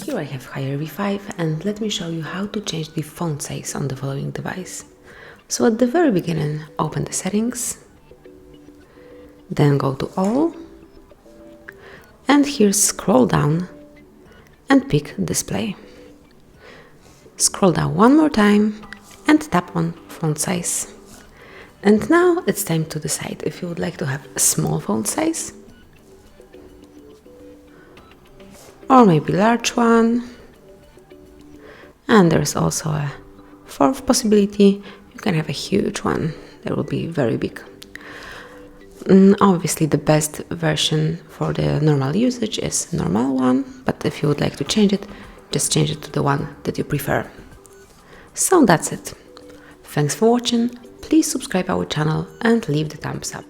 Here I have HAIER V5 and let me show you how to change the font size on the following device. So at the very beginning, open the settings, then go to all, and here scroll down and pick display. Scroll down one more time and tap on font size. And now it's time to decide if you would like to have a small font size or maybe large one. And there's also a fourth possibility. You can have a huge one that will be very big. Obviously the best version for the normal usage is normal one, but if you would like to change it, just change it to the one that you prefer. So that's it. Thanks for watching, please subscribe our channel and leave the thumbs up.